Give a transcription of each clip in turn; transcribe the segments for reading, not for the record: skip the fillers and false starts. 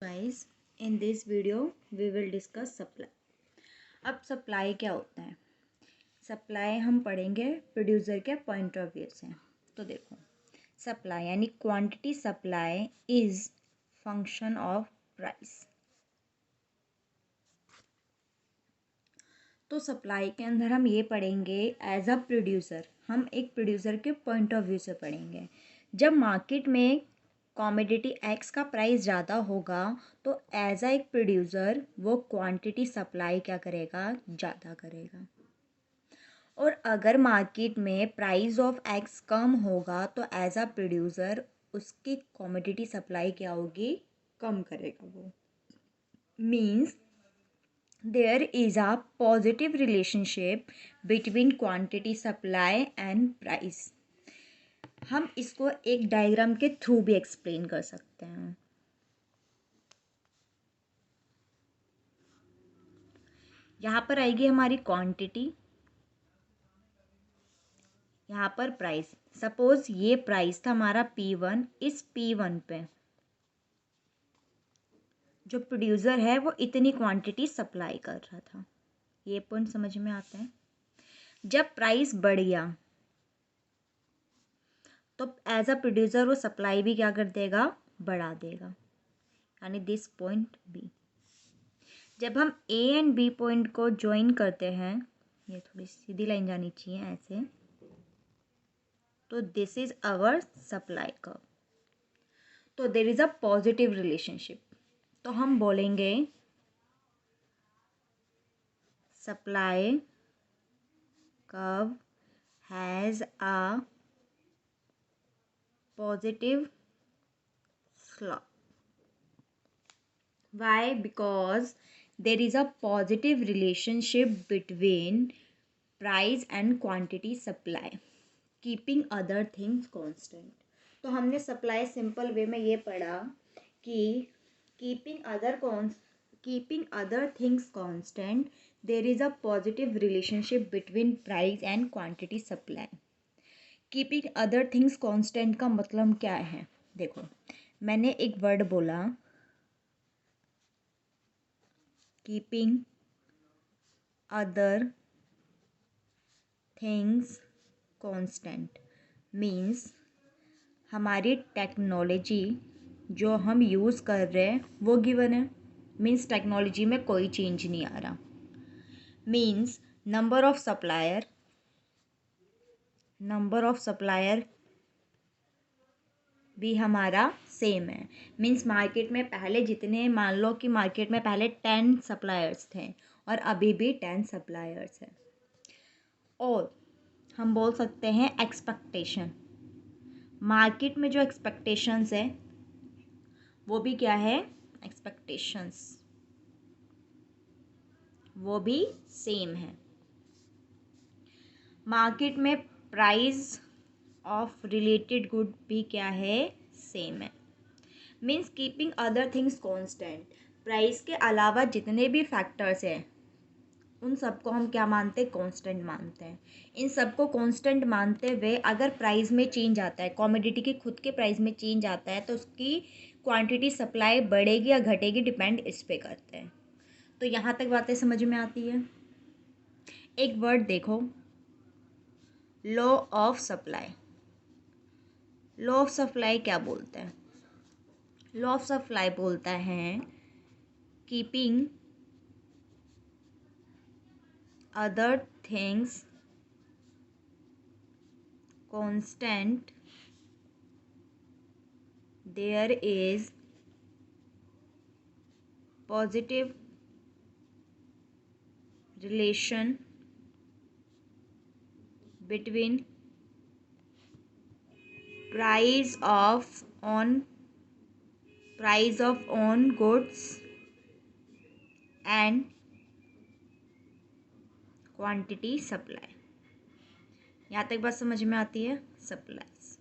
Guys, in this video we will discuss supply. अब supply क्या होता है? सप्लाई हम पढ़ेंगे प्रोड्यूसर के पॉइंट ऑफ व्यू से। तो देखो, सप्लाई यानी quantity supply is function of price. तो सप्लाई के अंदर हम ये पढ़ेंगे एज अ प्रोड्यूसर, हम एक प्रोड्यूसर के पॉइंट ऑफ व्यू से पढ़ेंगे। जब मार्केट में कॉमोडिटी एक्स का प्राइस ज़्यादा होगा तो एज अ एक प्रोड्यूसर वो क्वांटिटी सप्लाई क्या करेगा, ज़्यादा करेगा। और अगर मार्केट में प्राइस ऑफ एक्स कम होगा तो एज अ प्रोड्यूसर उसकी कॉमोडिटी सप्लाई क्या होगी, कम करेगा। वो means there is a positive relationship between quantity supply and price। हम इसको एक डायग्राम के थ्रू भी एक्सप्लेन कर सकते हैं। यहाँ पर आएगी हमारी क्वांटिटी, यहाँ पर प्राइस। सपोज ये प्राइस था हमारा P1, इस P1 पे जो प्रोड्यूसर है वो इतनी क्वांटिटी सप्लाई कर रहा था। ये पॉइंट समझ में आता है। जब प्राइस बढ़ गया तो एज अ प्रोड्यूसर वो सप्लाई भी क्या कर देगा, बढ़ा देगा, यानी दिस पॉइंट बी। जब हम ए एंड बी पॉइंट को ज्वाइन करते हैं, ये थोड़ी सीधी लाइन जानी चाहिए ऐसे, तो this is our supply curve. तो there is a positive relationship. तो हम बोलेंगे supply curve has a positive slope. Why? Because there is a positive relationship between price and quantity supply, keeping other things constant। तो हमने supply simple way में ये पढ़ा कि keeping other things constant there is a positive relationship between price and quantity supply। keeping other things constant का मतलब क्या है? देखो, मैंने एक वर्ड बोला keeping other things constant means हमारी टेक्नोलॉजी जो हम यूज़ कर रहे हैं वो गिवन है। मीन्स टेक्नोलॉजी में कोई चेंज नहीं आ रहा। मीन्स नंबर ऑफ सप्लायर भी हमारा सेम है। मीन्स मार्केट में पहले जितने, मान लो कि मार्केट में पहले 10 सप्लायर्स थे और अभी भी 10 सप्लायर्स हैं। और हम बोल सकते हैं एक्सपेक्टेशन, मार्केट में जो एक्सपेक्टेशंस है वो भी क्या है, एक्सपेक्टेशंस वो भी सेम है। मार्केट में प्राइस ऑफ रिलेटेड गुड भी क्या है, सेम है। Means keeping other things constant, price के अलावा जितने भी फैक्टर्स हैं उन सबको हम क्या मानते हैं, कांस्टेंट मानते हैं। इन सबको कांस्टेंट मानते हुए अगर प्राइस में चेंज आता है, कॉमोडिटी के खुद के प्राइस में चेंज आता है, तो उसकी क्वांटिटी सप्लाई बढ़ेगी या घटेगी, डिपेंड इस पे करते हैं। तो यहाँ तक बातें समझ में आती है। एक वर्ड देखो, law of supply. Law of supply क्या बोलते हैं? लॉ ऑफ सप्लाई बोलता है keeping other things constant there is positive relation between price of on goods and quantity supply. यहाँ तक बात समझ में आती है। Supplies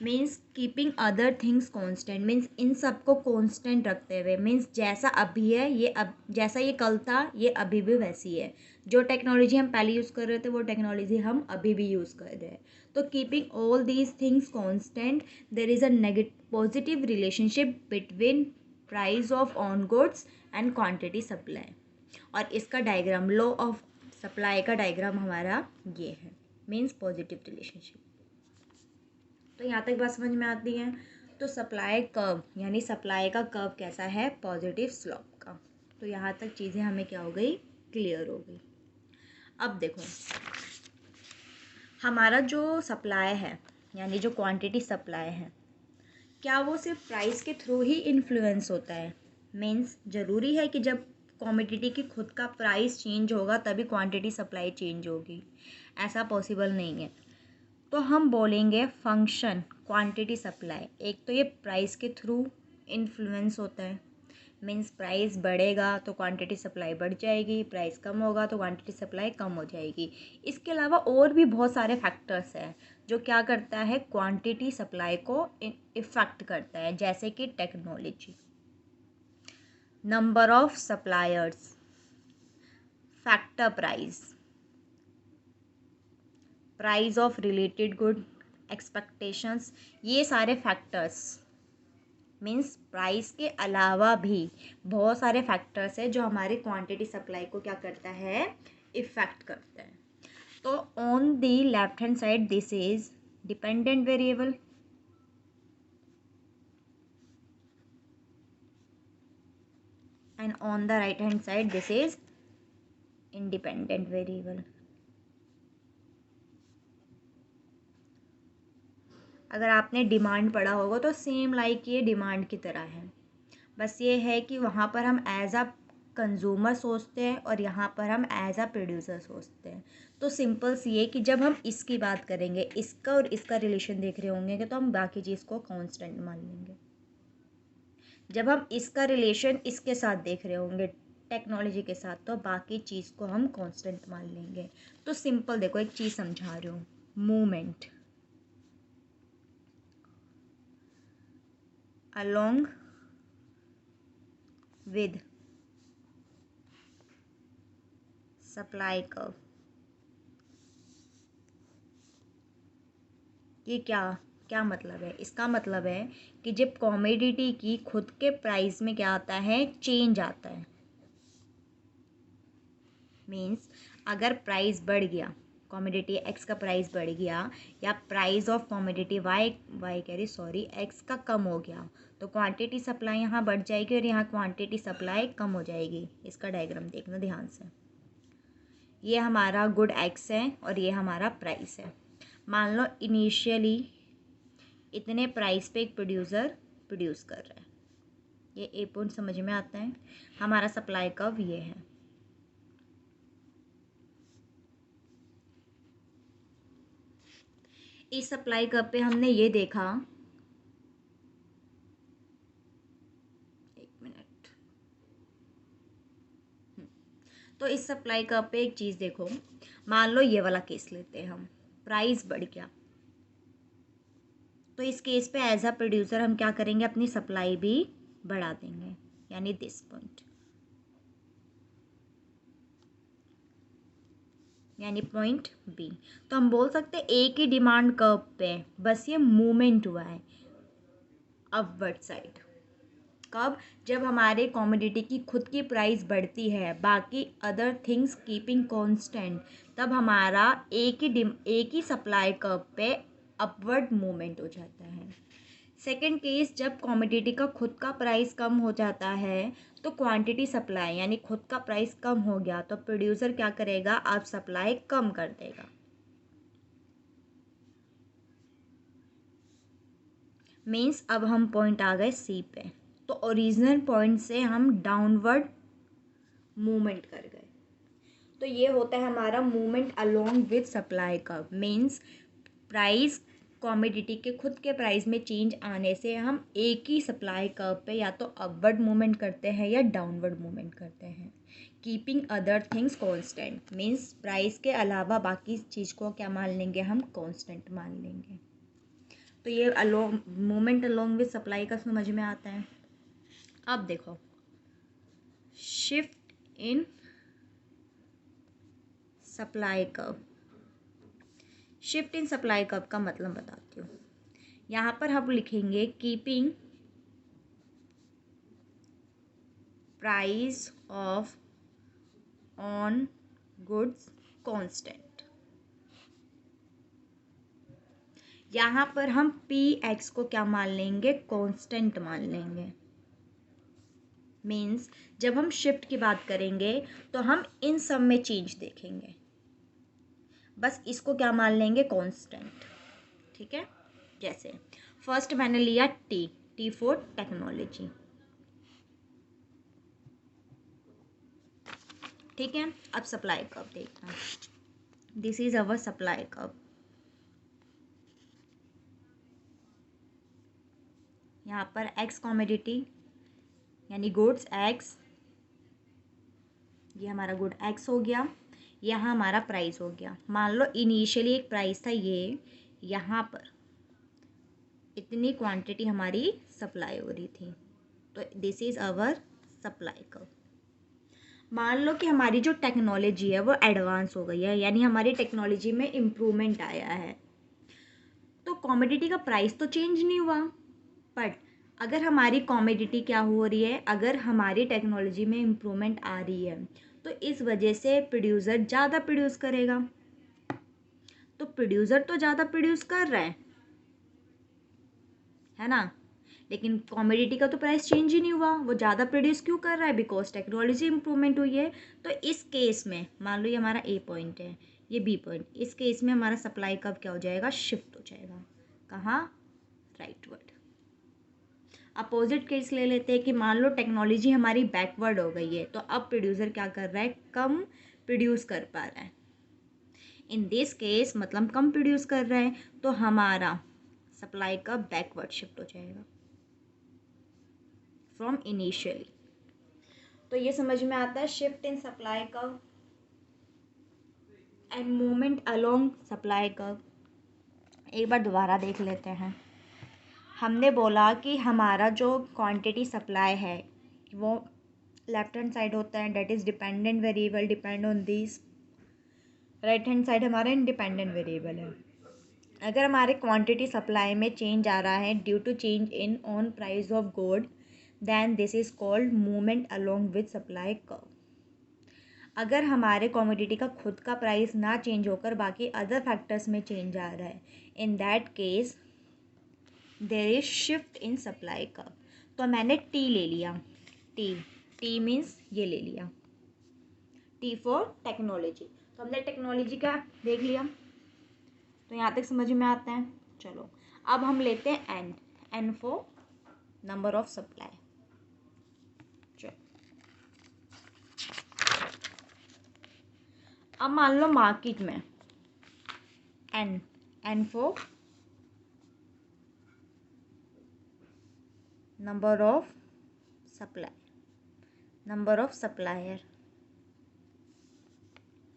means keeping other things constant, means in सबको कांस्टेंट रखते हुए। मीन्स जैसा अभी है ये अब, जैसा ये कल था ये अभी भी वैसी है। जो टेक्नोलॉजी हम पहले यूज़ कर रहे थे वो टेक्नोलॉजी हम अभी भी यूज़ कर रहे हैं। तो keeping all these things constant there is a positive relationship between price of on goods and quantity supply. और इसका डायग्राम, लॉ ऑफ सप्लाई का डायग्राम हमारा ये है, मीन्स पॉजिटिव रिलेशनशिप। तो यहाँ तक बात समझ में आती है। तो सप्लाई कर्व यानी सप्लाई का कर्व कैसा है, पॉजिटिव स्लोप का। तो यहाँ तक चीज़ें हमें क्या हो गई, क्लियर हो गई। अब देखो हमारा जो सप्लाई है यानी जो क्वांटिटी सप्लाई है, क्या वो सिर्फ प्राइस के थ्रू ही इन्फ्लुएंस होता है। मीन्स ज़रूरी है कि जब कॉमोडिटी की खुद का प्राइस चेंज होगा तभी क्वांटिटी सप्लाई चेंज होगी, ऐसा पॉसिबल नहीं है। तो हम बोलेंगे फंक्शन क्वांटिटी सप्लाई। एक तो ये प्राइस के थ्रू इन्फ्लुएंस होता है, मीन्स प्राइस बढ़ेगा तो क्वांटिटी सप्लाई बढ़ जाएगी, प्राइस कम होगा तो क्वांटिटी सप्लाई कम हो जाएगी। इसके अलावा और भी बहुत सारे फैक्टर्स हैं जो क्या करता है, क्वांटिटी सप्लाई को इफ़ेक्ट करता है, जैसे कि technology, number of suppliers, factor price, price of related good, expectations. ये सारे फैक्टर्स, मीन्स प्राइस के अलावा भी बहुत सारे फैक्टर्स है जो हमारे क्वांटिटी सप्लाई को क्या करता है, इफ़ेक्ट करता है। तो on the left hand side this is dependent variable, and on the right hand side this is independent variable. अगर आपने डिमांड पढ़ा होगा तो सेम लाइक ये डिमांड की तरह है, बस ये है कि वहाँ पर हम एज अ कंज्यूमर सोचते हैं और यहाँ पर हम एज अ प्रोड्यूसर सोचते हैं। तो सिंपल सी है कि जब हम इसकी बात करेंगे, इसका और इसका रिलेशन देख रहे होंगे तो हम बाकी चीज़ को कांस्टेंट मान लेंगे। जब हम इसका रिलेशन इसके साथ देख रहे होंगे टेक्नोलॉजी के साथ, तो बाकी चीज़ को हम कांस्टेंट मान लेंगे। तो सिंपल देखो, एक चीज़ समझा रही हूँ, movement along with supply curve, ये क्या मतलब है, इसका मतलब है कि जब कॉमोडिटी की खुद के प्राइस में क्या आता है, चेंज आता है। मीन्स अगर प्राइस बढ़ गया, कॉमोडिटी एक्स का प्राइस बढ़ गया, या प्राइस ऑफ कॉमोडिटी एक्स का कम हो गया, तो क्वांटिटी सप्लाई यहाँ बढ़ जाएगी और यहाँ क्वांटिटी सप्लाई कम हो जाएगी। इसका डायग्राम देखना ध्यान से। ये हमारा गुड एक्स है और ये हमारा प्राइस है। मान लो इनिशियली इतने प्राइस पे एक प्रोड्यूसर प्रोड्यूस कर रहा है, ये ए पॉइंट समझ में आता है। हमारा सप्लाई कर्व ये है। इस सप्लाई कर्व पे हमने ये देखा, एक मिनट, तो इस सप्लाई कर्व पे एक चीज़ देखो, मान लो ये वाला केस लेते हैं हम, प्राइस बढ़ गया, तो इस केस पे एज अ प्रोड्यूसर हम क्या करेंगे, अपनी सप्लाई भी बढ़ा देंगे, यानी दिस पॉइंट, यानी पॉइंट बी। तो हम बोल सकते हैं एक ही डिमांड कर्व पे बस ये मूवमेंट हुआ है अपवर्ड साइड। कब, जब हमारे कॉमोडिटी की खुद की प्राइस बढ़ती है, बाकी अदर थिंग्स कीपिंग कांस्टेंट, तब हमारा एक ही सप्लाई कर्व पे अपवर्ड मूवमेंट हो जाता है। सेकेंड केस, जब कॉमोडिटी का खुद का प्राइस कम हो जाता है तो क्वांटिटी सप्लाई यानी खुद का प्राइस कम हो गया तो प्रोड्यूसर क्या करेगा, अब सप्लाई कम कर देगा। मीन्स अब हम पॉइंट आ गए सी पे, तो ओरिजिनल पॉइंट से हम डाउनवर्ड मूवमेंट कर गए। तो ये होता है हमारा movement along with supply curve. Means price commodity के खुद के प्राइस में चेंज आने से हम एक ही सप्लाई कर्व पे या तो अपवर्ड मूवमेंट करते हैं या डाउनवर्ड मूवमेंट करते हैं, keeping other things constant. Means price के अलावा बाकी चीज़ को क्या मान लेंगे, हम कांस्टेंट मान लेंगे। तो ये along movement along with supply का समझ में आता है। अब देखो, shift in supply curve. Shift in supply curve का मतलब बताती हूँ। यहाँ पर हम लिखेंगे keeping price of on goods constant. यहाँ पर हम पी एक्स को क्या मान लेंगे, कांस्टेंट मान लेंगे। मीन्स जब हम शिफ्ट की बात करेंगे तो हम इन सब में चेंज देखेंगे, बस इसको क्या मान लेंगे, कांस्टेंट। ठीक है, जैसे फर्स्ट मैंने लिया टी फॉर टेक्नोलॉजी। ठीक है, अब सप्लाई कर्व देखना। This is our supply curve. यहाँ पर एक्स कॉमोडिटी यानी गुड्स एक्स, ये हमारा गुड एक्स हो गया, यहाँ हमारा प्राइस हो गया। मान लो इनिशियली एक प्राइस था ये, यहाँ पर इतनी क्वांटिटी हमारी सप्लाई हो रही थी, तो this is our supply curve. मान लो कि हमारी जो टेक्नोलॉजी है वो एडवांस हो गई है, यानी हमारी टेक्नोलॉजी में इम्प्रूवमेंट आया है, तो कॉमोडिटी का प्राइस तो चेंज नहीं हुआ, बट अगर हमारी कॉमोडिटी क्या हो रही है, अगर हमारी टेक्नोलॉजी में इम्प्रूवमेंट आ रही है तो इस वजह से प्रोड्यूसर ज़्यादा प्रोड्यूस करेगा। तो प्रोड्यूसर तो ज़्यादा प्रोड्यूस कर रहा है ना, लेकिन कॉमोडिटी का तो प्राइस चेंज ही नहीं हुआ, वो ज़्यादा प्रोड्यूस क्यों कर रहा है, बिकॉज टेक्नोलॉजी इम्प्रूवमेंट हुई है। तो इस केस में मान लो ये हमारा ए पॉइंट है, ये बी पॉइंट, इस केस में हमारा सप्लाई कब क्या हो जाएगा, शिफ्ट हो जाएगा। कहाँ, राइटवर्ड। अपोजिट केस ले लेते हैं कि मान लो टेक्नोलॉजी हमारी बैकवर्ड हो गई है, तो अब प्रोड्यूसर क्या कर रहा है, कम प्रोड्यूस कर पा रहा है। इन दिस केस मतलब कम प्रोड्यूस कर रहा है, तो हमारा सप्लाई का बैकवर्ड शिफ्ट हो जाएगा फ्रॉम इनिशियली। तो ये समझ में आता है shift in supply curve and movement along supply curve. एक बार दोबारा देख लेते हैं। हमने बोला कि हमारा जो क्वांटिटी सप्लाई है वो लेफ्ट हैंड साइड होता है, that is dependent variable, depend on this. Right hand side हमारा इंडिपेंडेंट वेरिएबल है। अगर हमारे क्वांटिटी सप्लाई में चेंज आ रहा है due to change in on price of good, then this is called movement along with supply curve. अगर हमारे कमोडिटी का खुद का प्राइस ना चेंज होकर बाकी अदर फैक्टर्स में चेंज आ रहा है, in that case there is shift in supply curve. तो मैंने टी ले लिया, टी मीन्स ये ले लिया, टी फॉर टेक्नोलॉजी। तो हमने टेक्नोलॉजी का देख लिया, तो यहाँ तक समझ में आता है। चलो अब हम लेते हैं N for number of supply. चलो अब मान लो मार्केट में N for number of supplier.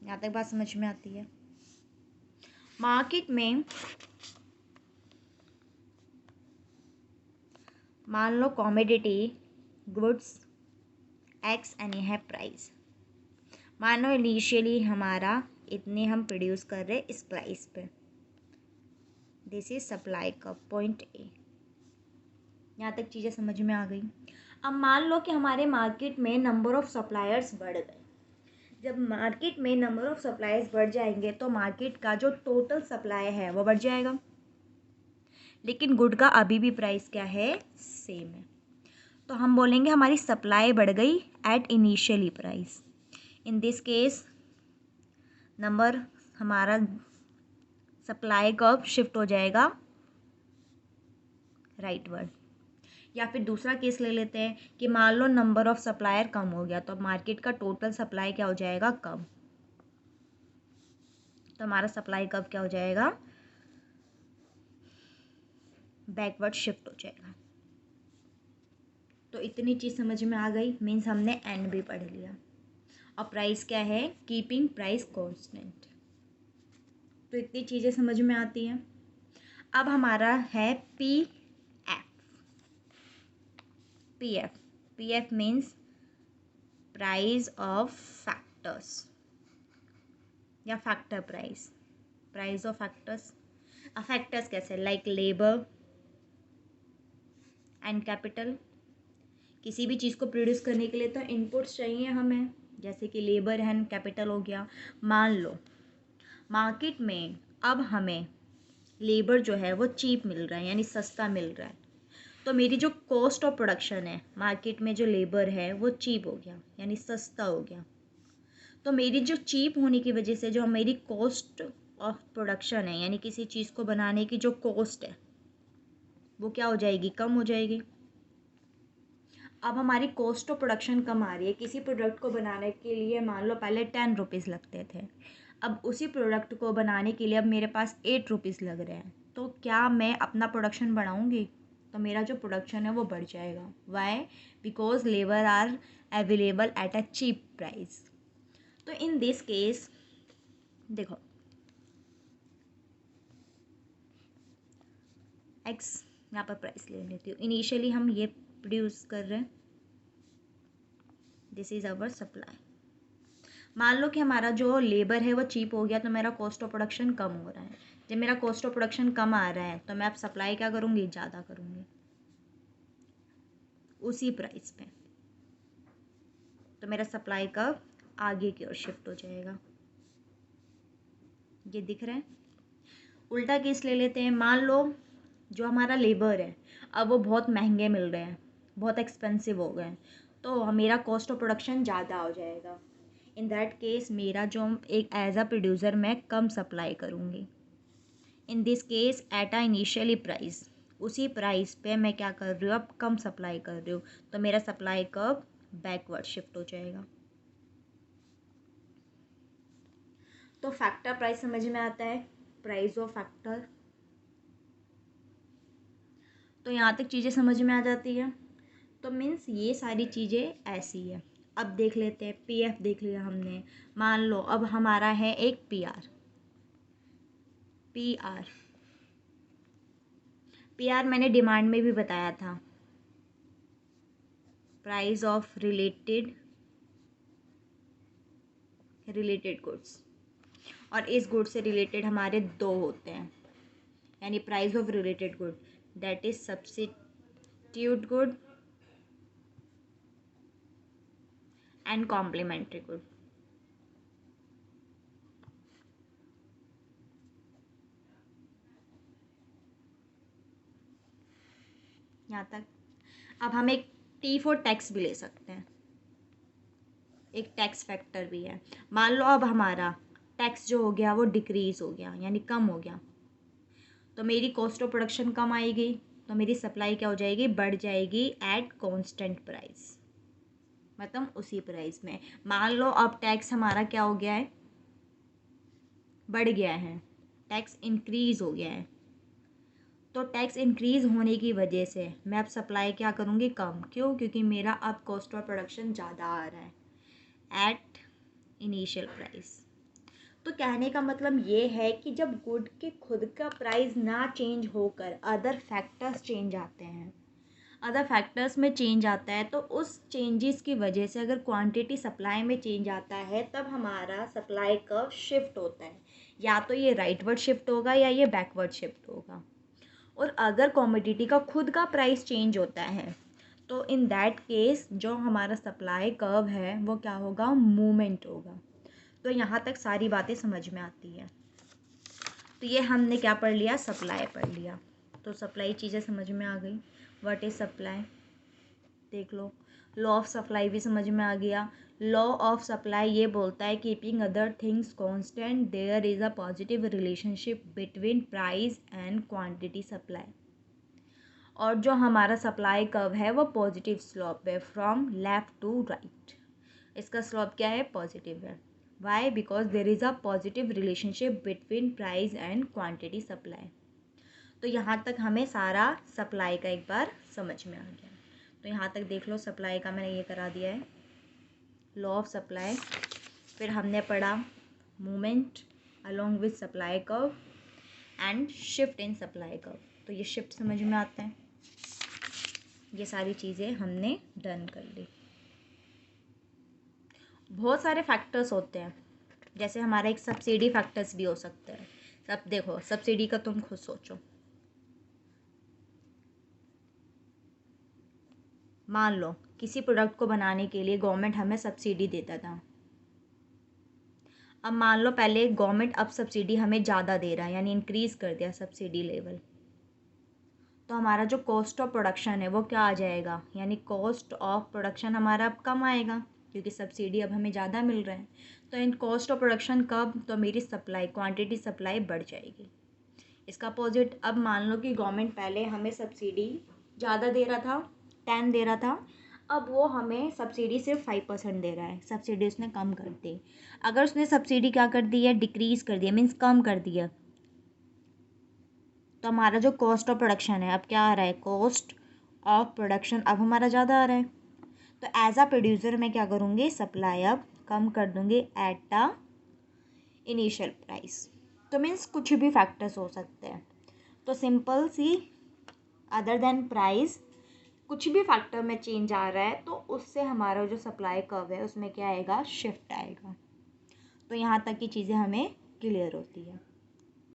यहाँ तक बात समझ में आती है। मार्केट में मान लो कॉमोडिटी गुड्स एक्स एंड ये है प्राइस। मानो इनिशियली हमारा इतने हम प्रोड्यूस कर रहे इस प्राइस पे, दिस इज सप्लाई का पॉइंट ए। यहाँ तक चीज़ें समझ में आ गई। अब मान लो कि हमारे मार्केट में नंबर ऑफ़ सप्लायर्स बढ़ गए। जब मार्केट में नंबर ऑफ़ सप्लायर्स बढ़ जाएंगे तो मार्केट का जो टोटल सप्लाई है वो बढ़ जाएगा, लेकिन गुड का अभी भी प्राइस क्या है, सेम है। तो हम बोलेंगे हमारी सप्लाई बढ़ गई at initially price. In this case number हमारा सप्लाई कर्व शिफ्ट हो जाएगा राइटवर्ड। या फिर दूसरा केस ले लेते हैं कि मान लो नंबर ऑफ सप्लायर कम हो गया, तो मार्केट का टोटल सप्लाई क्या हो जाएगा, कम। तो हमारा सप्लाई कर्व क्या हो जाएगा, बैकवर्ड शिफ्ट हो जाएगा। तो इतनी चीज़ समझ में आ गई, मीन्स हमने एन भी पढ़ लिया। और प्राइस क्या है, कीपिंग प्राइस कांस्टेंट। तो इतनी चीज़ें समझ में आती हैं। अब हमारा है P F means price of factors या factor price of factors. Factors कैसे, लाइक लेबर एंड कैपिटल, किसी भी चीज़ को प्रोड्यूस करने के लिए तो इनपुट्स चाहिए हमें, जैसे कि लेबर एंड कैपिटल हो गया। मान लो मार्केट में अब हमें लेबर जो है वो चीप मिल रहा है, यानी सस्ता मिल रहा है, तो मेरी जो कॉस्ट ऑफ प्रोडक्शन है मार्केट में, जो लेबर है वो चीप हो गया यानी सस्ता हो गया। तो मेरी जो चीप होने की वजह से जो मेरी कॉस्ट ऑफ प्रोडक्शन है, यानी किसी चीज़ को बनाने की जो कॉस्ट है वो क्या हो जाएगी, कम हो जाएगी। अब हमारी कॉस्ट ऑफ प्रोडक्शन कम आ रही है। किसी प्रोडक्ट को बनाने के लिए मान लो पहले 10 रुपीज़ लगते थे, अब उसी प्रोडक्ट को बनाने के लिए अब मेरे पास 8 रुपीज़ लग रहे हैं। तो क्या मैं अपना प्रोडक्शन बढ़ाऊँगी? तो मेरा जो प्रोडक्शन है वो बढ़ जाएगा। Why? Because labour are available at a cheap price. तो इन दिस केस देखो, एक्स यहाँ पर प्राइस ले लेती हूँ। इनिशियली हम ये प्रोड्यूस कर रहे हैं, दिस इज़ आवर सप्लाई। मान लो कि हमारा जो लेबर है वो चीप हो गया, तो मेरा कॉस्ट ऑफ प्रोडक्शन कम हो रहा है। जब मेरा कॉस्ट ऑफ प्रोडक्शन कम आ रहा है तो मैं अब सप्लाई क्या करूँगी, ज़्यादा करूँगी उसी प्राइस पे। तो मेरा सप्लाई कब आगे की ओर शिफ्ट हो जाएगा। ये दिख रहा है। उल्टा केस ले लेते हैं। मान लो जो हमारा लेबर है अब वो बहुत महंगे मिल रहे हैं, बहुत एक्सपेंसिव हो गए हैं, तो मेरा कॉस्ट ऑफ प्रोडक्शन ज़्यादा हो जाएगा। इन दैट केस मेरा जो एक एज अ प्रोड्यूसर मैं कम सप्लाई करूँगी। इन this case at a initially price, उसी प्राइस पे मैं क्या कर रही हूँ, अब कम सप्लाई कर रही हूँ, तो मेरा सप्लाई कब बैकवर्ड शिफ्ट हो जाएगा। तो फैक्टर प्राइस समझ में आता है, प्राइस ऑफ फैक्टर। तो यहाँ तक चीज़ें समझ में आ जाती है। तो मीन्स ये सारी चीज़ें ऐसी है। अब देख लेते हैं, पीएफ देख लिया हमने। मान लो अब हमारा है एक पीआर। पीआर मैंने डिमांड में भी बताया था, प्राइस ऑफ रिलेटेड गुड्स। और इस गुड से रिलेटेड हमारे दो होते हैं, यानी price of related good, that is substitute good and complementary good. यहाँ तक। अब हम एक टी फॉर टैक्स भी ले सकते हैं, एक टैक्स फैक्टर भी है। मान लो अब हमारा टैक्स जो हो गया वो डिक्रीज हो गया, यानी कम हो गया, तो मेरी कॉस्ट ऑफ प्रोडक्शन कम आएगी, तो मेरी सप्लाई क्या हो जाएगी, बढ़ जाएगी एट कांस्टेंट प्राइस, मतलब उसी प्राइस में। मान लो अब टैक्स हमारा क्या हो गया है, बढ़ गया है, टैक्स इंक्रीज हो गया है। तो टैक्स इंक्रीज होने की वजह से मैं अब सप्लाई क्या करूँगी, कम। क्यों? क्योंकि मेरा अब कॉस्ट ऑफ प्रोडक्शन ज़्यादा आ रहा है एट इनिशियल प्राइस। तो कहने का मतलब ये है कि जब गुड के खुद का प्राइस ना चेंज होकर अदर फैक्टर्स चेंज आते हैं, अदर फैक्टर्स में चेंज आता है, तो उस चेंजेस की वजह से अगर क्वांटिटी सप्लाई में चेंज आता है तब हमारा सप्लाई कर्व शिफ्ट होता है। या तो ये राइटवर्ड शिफ्ट होगा या ये बैकवर्ड शिफ्ट होगा। और अगर कमोडिटी का खुद का प्राइस चेंज होता है तो इन दैट केस जो हमारा सप्लाई कर्व है वो क्या होगा, मूवमेंट होगा। तो यहाँ तक सारी बातें समझ में आती है। तो ये हमने क्या पढ़ लिया, सप्लाई पढ़ लिया। तो सप्लाई चीज़ें समझ में आ गई। व्हाट इज़ सप्लाई देख लो। लॉ ऑफ सप्लाई भी समझ में आ गया। लॉ ऑफ सप्लाई ये बोलता है keeping other things constant there is a positive relationship between price and quantity supply. और जो हमारा सप्लाई कर्व है वो पॉजिटिव स्लोप है, फ्रॉम लेफ्ट टू राइट। इसका स्लोप क्या है, पॉजिटिव है। Why? Because there is a positive relationship between price and quantity supply. तो यहाँ तक हमें सारा सप्लाई का एक बार समझ में आ गया। तो यहाँ तक देख लो, सप्लाई का मैंने ये करा दिया है, लॉ ऑफ सप्लाई। फिर हमने पढ़ा movement along with supply curve and shift in supply curve. तो ये शिफ्ट समझ में आता है। ये सारी चीज़ें हमने डन कर ली। बहुत सारे फैक्टर्स होते हैं, जैसे हमारा एक सब्सिडी फैक्टर्स भी हो सकते हैं। सब देखो, सब्सिडी का तुम खुद सोचो। मान लो किसी प्रोडक्ट को बनाने के लिए गवर्नमेंट हमें सब्सिडी देता था। अब मान लो पहले गवर्नमेंट अब सब्सिडी हमें ज़्यादा दे रहा है, यानी इंक्रीज़ कर दिया सब्सिडी लेवल, तो हमारा जो कॉस्ट ऑफ प्रोडक्शन है वो क्या आ जाएगा, यानी कॉस्ट ऑफ प्रोडक्शन हमारा अब कम आएगा क्योंकि सब्सिडी अब हमें ज़्यादा मिल रहा है। तो इन कॉस्ट ऑफ प्रोडक्शन कब, तो मेरी सप्लाई, क्वांटिटी सप्लाई बढ़ जाएगी। इसका अपोजिट, अब मान लो कि गवर्नमेंट पहले हमें सब्सिडी ज़्यादा दे रहा था, 10 दे रहा था, अब वो हमें सब्सिडी सिर्फ 5% दे रहा है, सब्सिडी उसने कम कर दी। अगर उसने सब्सिडी क्या कर दी है, डिक्रीज़ कर दिया, मीन्स कम कर दिया, तो हमारा जो कॉस्ट ऑफ प्रोडक्शन है अब क्या आ रहा है, कॉस्ट ऑफ प्रोडक्शन अब हमारा ज़्यादा आ रहा है। तो एज अ प्रोड्यूसर मैं क्या करूँगी, सप्लाई अब कम कर दूँगी एट द इनिशियल प्राइस। तो मीन्स कुछ भी फैक्टर्स हो सकते हैं, तो सिंपल सी, अदर देन प्राइस कुछ भी फैक्टर में चेंज आ रहा है तो उससे हमारा जो सप्लाई कर्व है उसमें क्या आएगा, शिफ्ट आएगा। तो यहाँ तक की चीज़ें हमें क्लियर होती है।